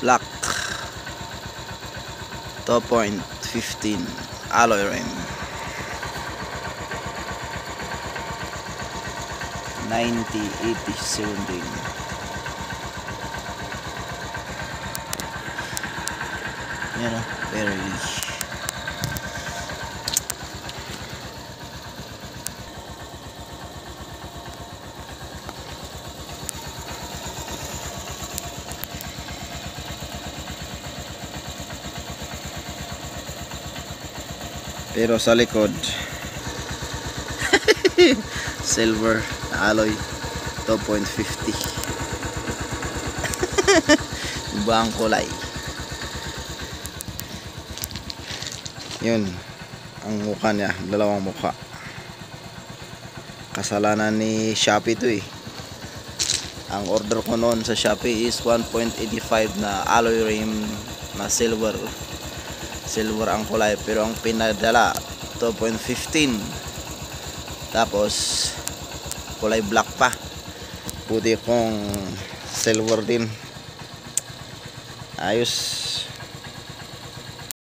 black 2.15 alloy rim, 90/80/17. Yan o, barely. Pero sa likod silver alloy 2.50. Iba ang kulay. Yun ang mukha niya, dalawang mukha. Kasalanan ni Shopee to eh. Ang order ko noon sa Shopee is 1.85 na alloy rim na silver ang kulay, pero ang pinadala 2.15, tapos kulay black pa, puti kong silver din. Ayos.